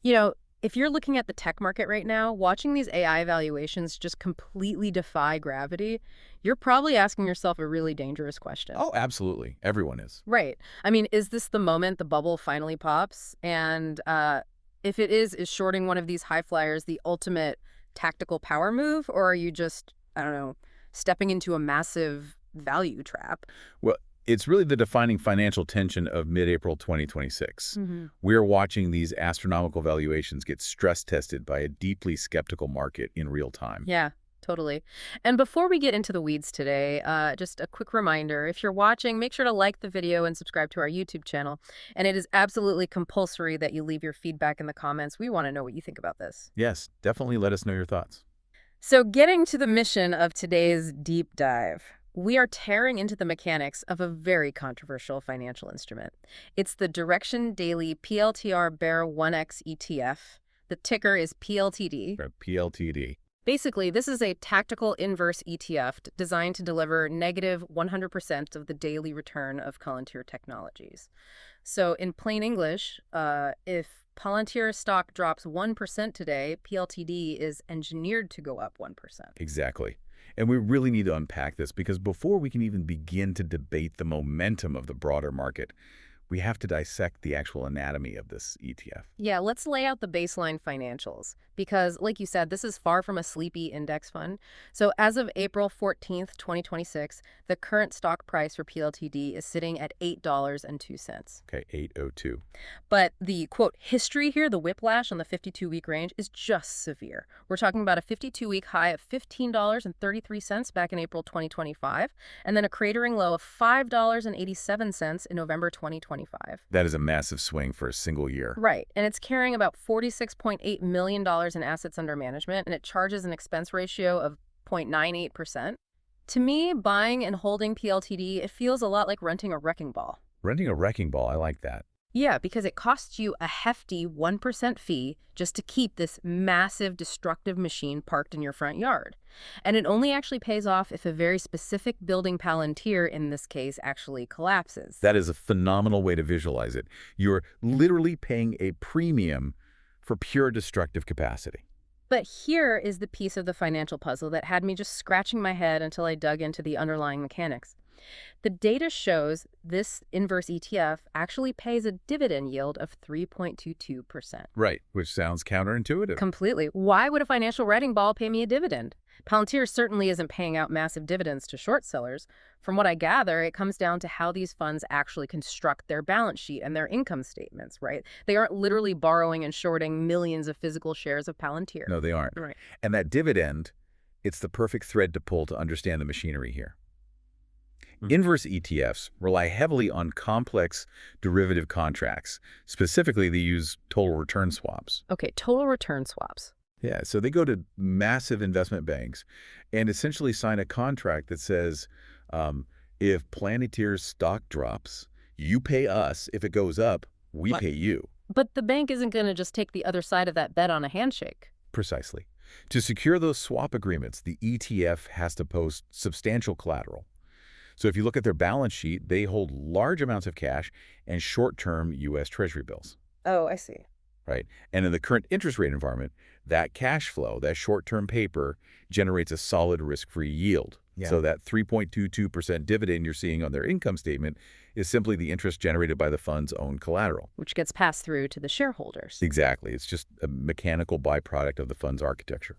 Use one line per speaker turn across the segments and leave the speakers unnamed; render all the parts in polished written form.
You know, if you're looking at the tech market right now, watching these AI valuations just completely defy gravity, you're probably asking yourself a really dangerous question.
Oh, absolutely. Everyone is.
Right. I mean, is this the moment the bubble finally pops? And if it is shorting one of these high flyers the ultimate tactical power move? Or are you just, I don't know, stepping into a massive value trap?
Well, it's really the defining financial tension of mid-April 2026.
hmm
We're watching these astronomical valuations get stress tested by a deeply skeptical market in real time.
Yeah, totally. And before we get into the weeds today, just a quick reminder, if you're watching, make sure to like the video and subscribe to our YouTube channel. And it is absolutely compulsory that you leave your feedback in the comments. We want to know what you think about this.
Yes, definitely let us know your thoughts.
So getting to the mission of today's deep dive, we are tearing into the mechanics of a very controversial financial instrument. It's the Direxion Daily PLTR Bear 1X ETF. The ticker is PLTD.
Right, PLTD.
Basically, this is a tactical inverse ETF designed to deliver negative 100% of the daily return of Palantir Technologies. So in plain English, if Palantir stock drops 1% today, PLTD is engineered to go up 1%.
Exactly. And we really need to unpack this because before we can even begin to debate the momentum of the broader market, we have to dissect the actual anatomy of this ETF.
Yeah, let's lay out the baseline financials because, like you said, this is far from a sleepy index fund. So as of April 14th, 2026, the current stock price for PLTD is sitting at $8.02.
Okay, 802.
But the, quote, history here, the whiplash on the 52-week range is just severe. We're talking about a 52-week high of $15.33 back in April 2025, and then a cratering low of $5.87 in November 2025.
That is a massive swing for a single year.
Right, and it's carrying about $46.8 million in assets under management, and it charges an expense ratio of 0.98%. To me, buying and holding PLTD, it feels a lot like renting a wrecking ball.
Renting a wrecking ball, I like that.
Yeah, because it costs you a hefty 1% fee just to keep this massive destructive machine parked in your front yard. And it only actually pays off if a very specific building Palantir, in this case, actually collapses.
That is a phenomenal way to visualize it. You're literally paying a premium for pure destructive capacity.
But here is the piece of the financial puzzle that had me just scratching my head until I dug into the underlying mechanics. The data shows this inverse ETF actually pays a dividend yield of 3.22%.
Right, which sounds counterintuitive.
Completely. Why would a financial wrecking ball pay me a dividend? Palantir certainly isn't paying out massive dividends to short sellers. From what I gather, it comes down to how these funds actually construct their balance sheet and their income statements, right? They aren't literally borrowing and shorting millions of physical shares of Palantir.
No, they aren't.
Right.
And that dividend, it's the perfect thread to pull to understand the machinery here. Inverse ETFs rely heavily on complex derivative contracts. Specifically, they use total return swaps.
Okay, total return swaps.
Yeah, so they go to massive investment banks and essentially sign a contract that says, if Planeteer's stock drops, you pay us. If it goes up, we
What?
pay you.
But the bank isn't going to just take the other side of that bet on a handshake.
Precisely. To secure those swap agreements, the ETF has to post substantial collateral. So if you look at their balance sheet, they hold large amounts of cash and short-term U.S. Treasury bills,
Oh, I see.
right? And in the current interest rate environment, that cash flow, that short-term paper, generates a solid risk-free yield.
Yeah.
So that 3.22% dividend you're seeing on their income statement is simply the interest generated by the fund's own collateral.
Which gets passed through to the shareholders.
Exactly. It's just a mechanical byproduct of the fund's architecture.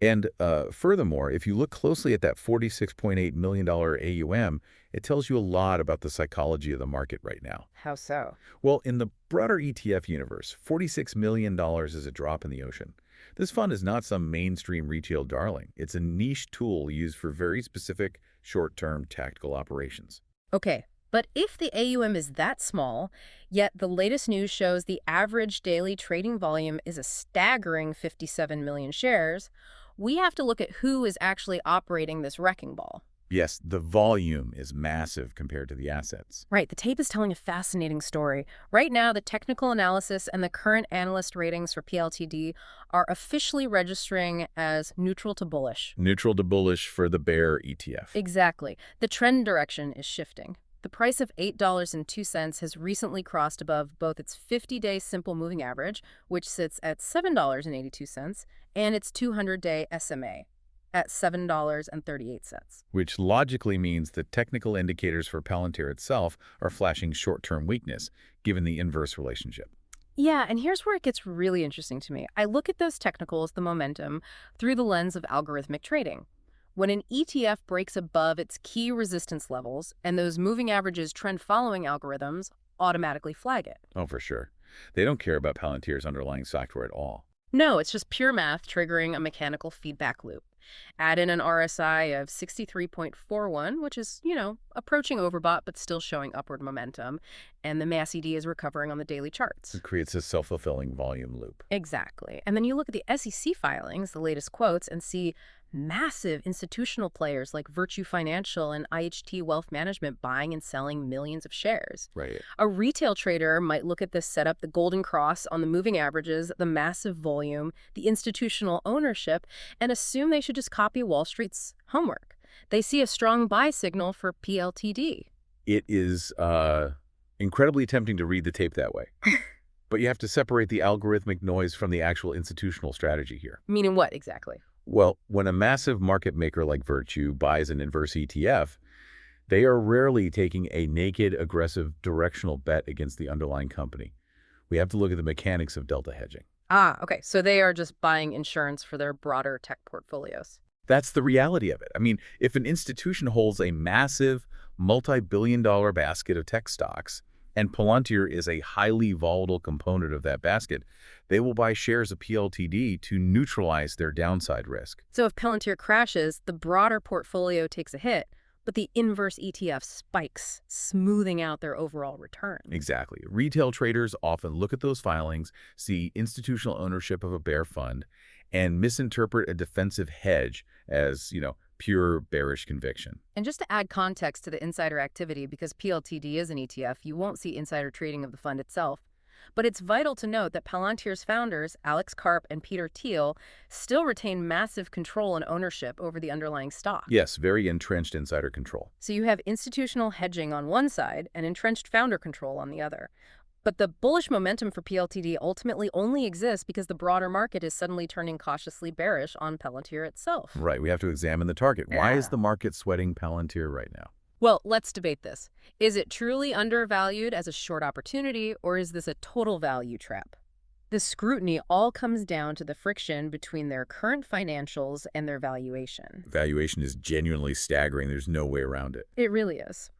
And furthermore, if you look closely at that $46.8 million AUM, it tells you a lot about the psychology of the market right now.
How so?
Well, in the broader ETF universe, $46 million is a drop in the ocean. This fund is not some mainstream retail darling. It's a niche tool used for very specific short-term tactical operations.
Okay, but if the AUM is that small, yet the latest news shows the average daily trading volume is a staggering 57 million shares, we have to look at who is actually operating this wrecking ball.
Yes, the volume is massive compared to the assets.
Right, the tape is telling a fascinating story. Right now, the technical analysis and the current analyst ratings for PLTD are officially registering as neutral to bullish.
Neutral to bullish for the Bear ETF.
Exactly. The trend direction is shifting. The price of $8.02 has recently crossed above both its 50-day simple moving average, which sits at $7.82, and its 200-day SMA at $7.38.
Which logically means the technical indicators for Palantir itself are flashing short-term weakness, given the inverse relationship.
Yeah, and here's where it gets really interesting to me. I look at those technicals, the momentum, through the lens of algorithmic trading. When an ETF breaks above its key resistance levels and those moving averages trend following algorithms automatically flag it.
Oh, for sure. They don't care about Palantir's underlying software at all.
No, it's just pure math triggering a mechanical feedback loop. Add in an RSI of 63.41, which is, approaching overbought but still showing upward momentum, and the MACD is recovering on the daily charts.
It creates a self-fulfilling volume loop.
Exactly. And then you look at the SEC filings, the latest quotes, and see massive institutional players like Virtue Financial and IHT Wealth Management buying and selling millions of shares.
Right.
A retail trader might look at this setup, the golden cross on the moving averages, the massive volume, the institutional ownership, and assume they should just copy Wall Street's homework. They see a strong buy signal for PLTD.
It is incredibly tempting to read the tape that way. But you have to separate the algorithmic noise from the actual institutional strategy here.
Meaning what exactly?
Well, when a massive market maker like Virtue buys an inverse ETF, they are rarely taking a naked, aggressive, directional bet against the underlying company. We have to look at the mechanics of delta hedging.
Ah, okay. So they are just buying insurance for their broader tech portfolios.
That's the reality of it. I mean, if an institution holds a massive, multi-billion-dollar basket of tech stocks, and Palantir is a highly volatile component of that basket, they will buy shares of PLTD to neutralize their downside risk.
So if Palantir crashes, the broader portfolio takes a hit, but the inverse ETF spikes, smoothing out their overall return.
Exactly. Retail traders often look at those filings, see institutional ownership of a bear fund, and misinterpret a defensive hedge as, pure bearish conviction.
And just to add context to the insider activity, because PLTD is an ETF, you won't see insider trading of the fund itself. But it's vital to note that Palantir's founders, Alex Karp and Peter Thiel, still retain massive control and ownership over the underlying stock.
Yes, very entrenched insider control.
So you have institutional hedging on one side and entrenched founder control on the other. But the bullish momentum for PLTD ultimately only exists because the broader market is suddenly turning cautiously bearish on Palantir itself.
Right, we have to examine the target.
Yeah.
Why is the market sweating Palantir right now?
Well, let's debate this. Is it truly undervalued as a short opportunity, or is this a total value trap? The scrutiny all comes down to the friction between their current financials and their valuation.
Valuation is genuinely staggering. There's no way around it.
It really is.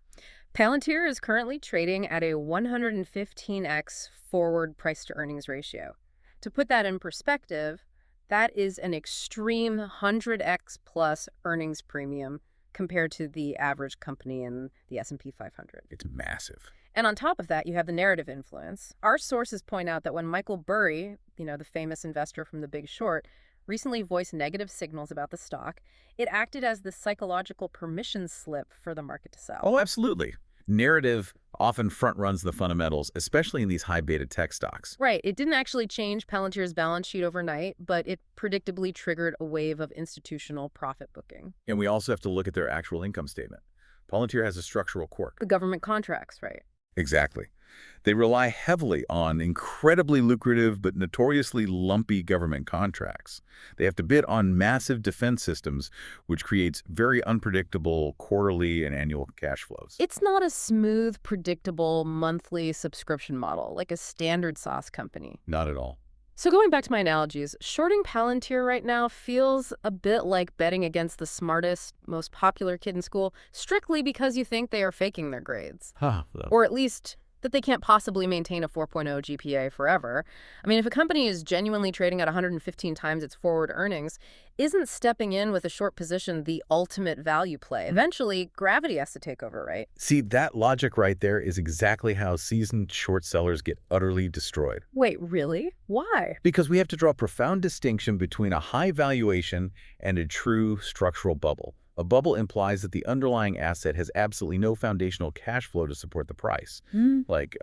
Palantir is currently trading at a 115x forward price-to-earnings ratio. To put that in perspective, that is an extreme 100x plus earnings premium compared to the average company in the S&P 500.
It's massive.
And on top of that, you have the narrative influence. Our sources point out that when Michael Burry, the famous investor from The Big Short, recently voiced negative signals about the stock, it acted as the psychological permission slip for the market to sell.
Oh, absolutely. Narrative often front-runs the fundamentals, especially in these high-beta tech stocks.
Right. It didn't actually change Palantir's balance sheet overnight, but it predictably triggered a wave of institutional profit booking.
And we also have to look at their actual income statement. Palantir has a structural quirk.
The government contracts, right?
Exactly. They rely heavily on incredibly lucrative but notoriously lumpy government contracts. They have to bid on massive defense systems, which creates very unpredictable quarterly and annual cash flows.
It's not a smooth, predictable monthly subscription model like a standard SaaS company.
Not at all.
So going back to my analogies, shorting Palantir right now feels a bit like betting against the smartest, most popular kid in school strictly because you think they are faking their grades. Or at least that they can't possibly maintain a 4.0 GPA forever. I mean, if a company is genuinely trading at 115 times its forward earnings, isn't stepping in with a short position the ultimate value play? Eventually, gravity has to take over, right?
See, that logic right there is exactly how seasoned short sellers get utterly destroyed.
Wait, really? Why?
Because we have to draw a profound distinction between a high valuation and a true structural bubble. A bubble implies that the underlying asset has absolutely no foundational cash flow to support the price, like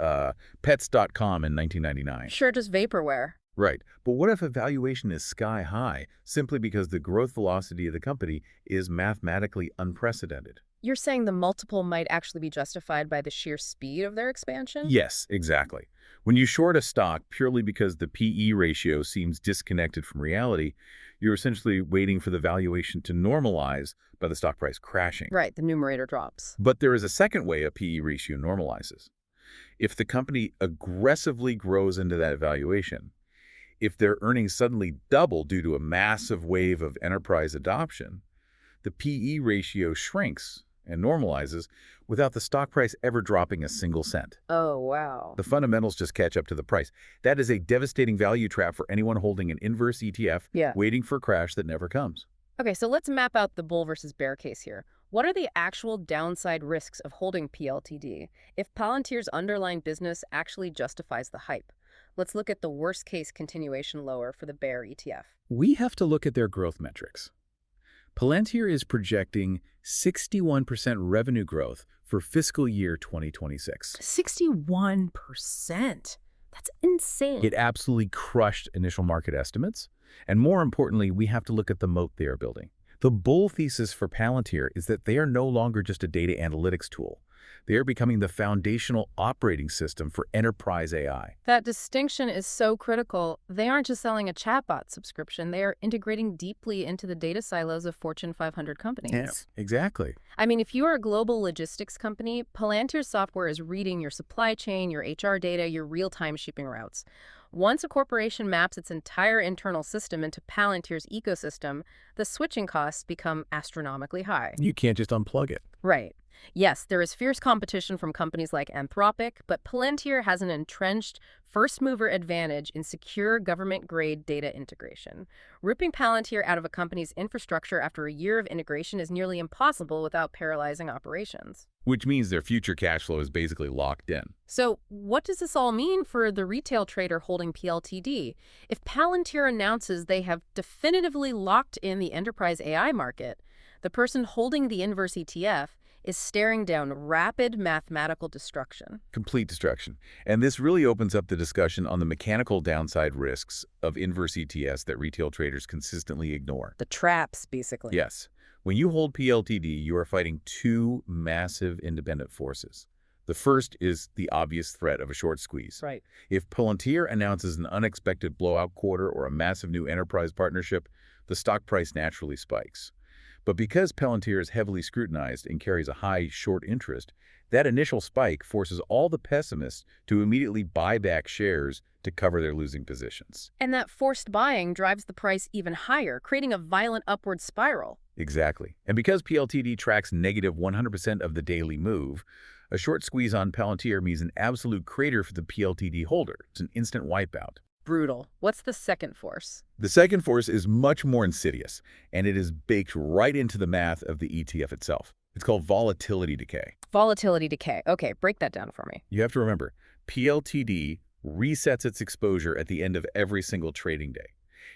Pets.com in 1999.
Sure, just vaporware.
Right. But what if a valuation is sky high simply because the growth velocity of the company is mathematically unprecedented?
You're saying the multiple might actually be justified by the sheer speed of their expansion?
Yes, exactly. When you short a stock purely because the PE ratio seems disconnected from reality, you're essentially waiting for the valuation to normalize by the stock price crashing.
Right, the numerator drops.
But there is a second way a PE ratio normalizes. If the company aggressively grows into that valuation, if their earnings suddenly double due to a massive wave of enterprise adoption, the PE ratio shrinks and normalizes without the stock price ever dropping a single cent.
Oh, wow.
The fundamentals just catch up to the price. That is a devastating value trap for anyone holding an inverse ETF
Yeah.
waiting for a crash that never comes.
Okay, so let's map out the bull versus bear case here. What are the actual downside risks of holding PLTD if Palantir's underlying business actually justifies the hype? Let's look at the worst case continuation lower for the bear ETF.
We have to look at their growth metrics. Palantir is projecting 61% revenue growth for fiscal year 2026.
61%. That's insane.
It absolutely crushed initial market estimates. And more importantly, we have to look at the moat they are building. The bull thesis for Palantir is that they are no longer just a data analytics tool. They are becoming the foundational operating system for enterprise AI.
That distinction is so critical. They aren't just selling a chatbot subscription, they are integrating deeply into the data silos of Fortune 500 companies.
Yeah, exactly.
I mean, if you are a global logistics company, Palantir's software is reading your supply chain, your HR data, your real-time shipping routes. Once a corporation maps its entire internal system into Palantir's ecosystem, the switching costs become astronomically high.
You can't just unplug it.
Right. Yes, there is fierce competition from companies like Anthropic, but Palantir has an entrenched first-mover advantage in secure government-grade data integration. Ripping Palantir out of a company's infrastructure after a year of integration is nearly impossible without paralyzing operations.
Which means their future cash flow is basically locked in.
So what does this all mean for the retail trader holding PLTD? If Palantir announces they have definitively locked in the enterprise AI market, the person holding the inverse ETF is staring down rapid mathematical destruction.
Complete destruction. And this really opens up the discussion on the mechanical downside risks of inverse ETFs that retail traders consistently ignore.
The traps, basically.
Yes. When you hold PLTD, you are fighting two massive independent forces. The first is the obvious threat of a short squeeze.
Right.
If Palantir announces an unexpected blowout quarter or a massive new enterprise partnership, the stock price naturally spikes. But because Palantir is heavily scrutinized and carries a high short interest, that initial spike forces all the pessimists to immediately buy back shares to cover their losing positions.
And that forced buying drives the price even higher, creating a violent upward spiral.
Exactly. And because PLTD tracks negative 100% of the daily move, a short squeeze on Palantir means an absolute crater for the PLTD holder. It's an instant wipeout.
Brutal. What's the second force?
The second force is much more insidious, and it is baked right into the math of the ETF itself. It's called volatility decay.
Volatility decay. Okay, break that down for me.
You have to remember, PLTD resets its exposure at the end of every single trading day.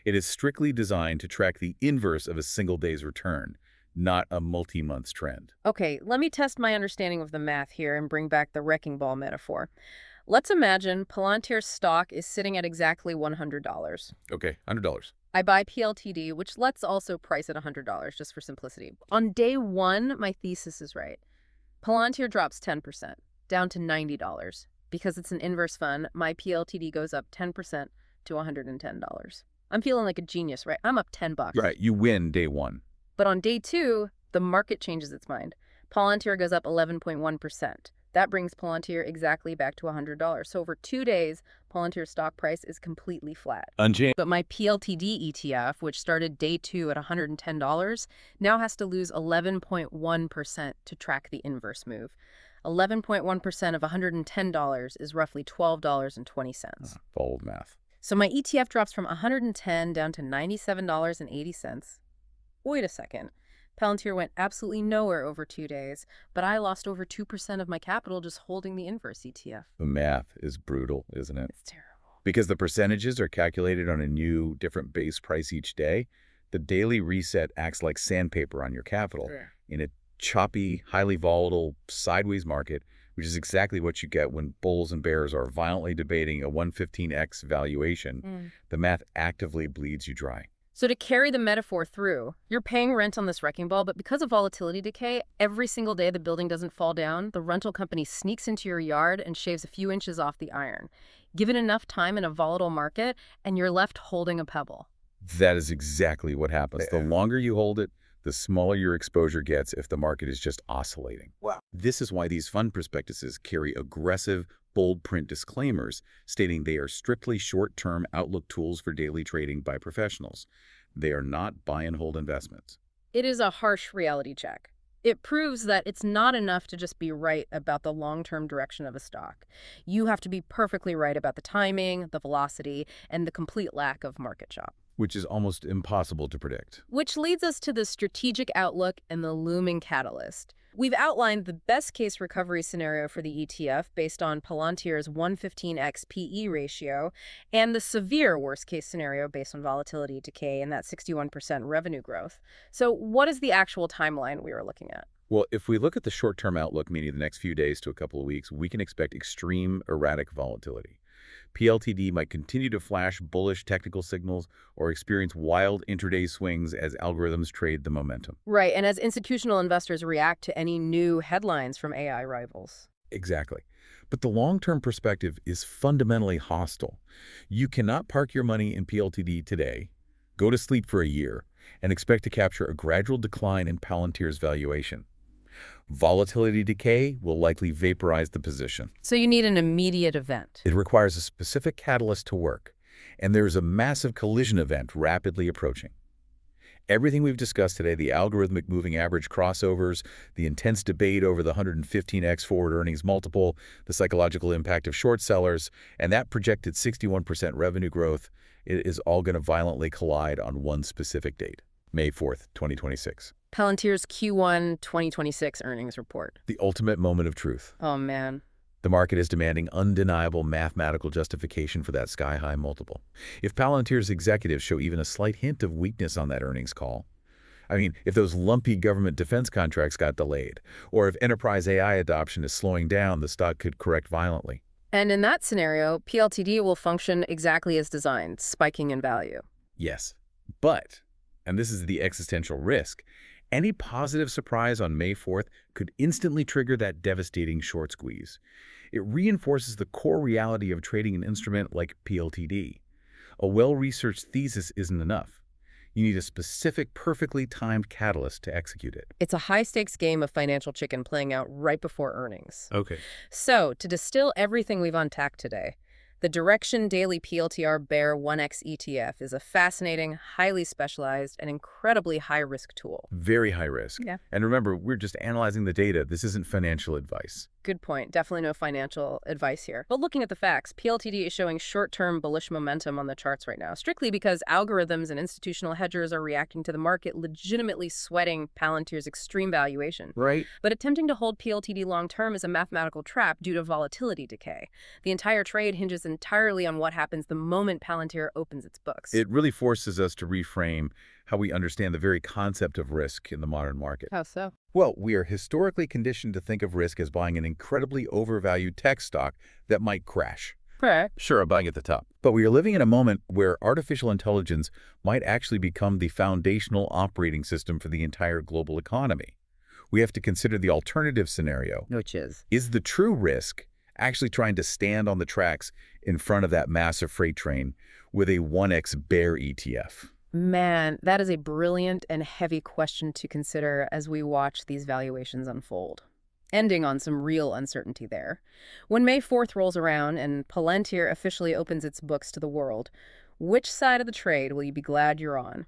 It is strictly designed to track the inverse of a single day's return, not a multi-month trend.
Okay, let me test my understanding of the math here and bring back the wrecking ball metaphor. Let's imagine Palantir's stock is sitting at exactly $100.
Okay, $100.
I buy PLTD, which let's also price at $100 just for simplicity. On day one, my thesis is right. Palantir drops 10%, down to $90. Because it's an inverse fund, my PLTD goes up 10% to $110. I'm feeling like a genius, right? I'm up 10 bucks.
Right, you win day one.
But on day two, the market changes its mind. Palantir goes up 11.1%. That brings Palantir exactly back to $100. So over 2 days, Palantir's stock price is completely flat.
Unchanged.
But my PLTD ETF, which started day two at $110, now has to lose 11.1% to track the inverse move. 11.1% of $110 is roughly $12.20.
Bold math.
So my ETF drops from $110 down to $97.80. Wait a second. Palantir went absolutely nowhere over 2 days, but I lost over 2% of my capital just holding the inverse ETF.
The math is brutal, isn't it?
It's terrible.
Because the percentages are calculated on a new, different base price each day, the daily reset acts like sandpaper on your capital.
Sure.
In a choppy, highly volatile, sideways market, which is exactly what you get when bulls and bears are violently debating a 115x valuation, the math actively bleeds you dry.
So to carry the metaphor through, you're paying rent on this wrecking ball, but because of volatility decay, every single day the building doesn't fall down, the rental company sneaks into your yard and shaves a few inches off the iron. Give it enough time in a volatile market, and you're left holding a pebble.
That is exactly what happens. The
Yeah.
longer you hold it, the smaller your exposure gets if the market is just oscillating.
Wow.
This is why these fund prospectuses carry aggressive, bold print disclaimers stating they are strictly short-term outlook tools for daily trading by professionals. They are not buy and hold investments.
It is a harsh reality check. It proves that it's not enough to just be right about the long-term direction of a stock. You have to be perfectly right about the timing, the velocity, and the complete lack of market shop.
Which is almost impossible to predict.
Which leads us to the strategic outlook and the looming catalyst. We've outlined the best-case recovery scenario for the ETF based on Palantir's 115x PE ratio and the severe worst-case scenario based on volatility decay and that 61% revenue growth. So what is the actual timeline we were looking at?
Well, if we look at the short-term outlook, meaning the next few days to a couple of weeks, we can expect extreme erratic volatility. PLTD might continue to flash bullish technical signals or experience wild intraday swings as algorithms trade the momentum.
Right, and as institutional investors react to any new headlines from AI rivals.
Exactly. But the long-term perspective is fundamentally hostile. You cannot park your money in PLTD today, go to sleep for a year, and expect to capture a gradual decline in Palantir's valuation. Volatility decay will likely vaporize the position.
So you need an immediate event.
It requires a specific catalyst to work, and there is a massive collision event rapidly approaching. Everything we've discussed today, the algorithmic moving average crossovers, the intense debate over the 115x forward earnings multiple, the psychological impact of short sellers, and that projected 61% revenue growth, it is all going to violently collide on one specific date, May 4th, 2026.
Palantir's Q1 2026 earnings report.
The ultimate moment of truth.
Oh, man.
The market is demanding undeniable mathematical justification for that sky-high multiple. If Palantir's executives show even a slight hint of weakness on that earnings call, I mean, if those lumpy government defense contracts got delayed, or if enterprise AI adoption is slowing down, the stock could correct violently.
And in that scenario, PLTD will function exactly as designed, spiking in value.
Yes, but, and this is the existential risk, any positive surprise on May 4th could instantly trigger that devastating short squeeze. It reinforces the core reality of trading an instrument like PLTD. A well-researched thesis isn't enough. You need a specific, perfectly timed catalyst to execute it.
It's a high-stakes game of financial chicken playing out right before earnings.
Okay.
So, to distill everything we've unpacked today, the Direxion Daily PLTR Bear 1X ETF is a fascinating, highly specialized, and incredibly high-risk tool.
Very high risk.
Yeah.
And remember, we're just analyzing the data. This isn't financial advice.
Good point. Definitely no financial advice here. But looking at the facts, PLTD is showing short-term bullish momentum on the charts right now, strictly because algorithms and institutional hedgers are reacting to the market legitimately sweating Palantir's extreme valuation.
Right.
But attempting to hold PLTD long-term is a mathematical trap due to volatility decay. The entire trade hinges entirely on what happens the moment Palantir opens its books.
It really forces us to reframe how we understand the very concept of risk in the modern market.
How so?
Well, we are historically conditioned to think of risk as buying an incredibly overvalued tech stock that might crash.
Correct.
Sure, I'm buying at the top. But we are living in a moment where artificial intelligence might actually become the foundational operating system for the entire global economy. We have to consider the alternative scenario.
Which is?
Is the true risk actually trying to stand on the tracks in front of that massive freight train with a 1x Bear ETF?
Man, that is a brilliant and heavy question to consider as we watch these valuations unfold. Ending on some real uncertainty there. When May 4th rolls around and Palantir officially opens its books to the world, which side of the trade will you be glad you're on?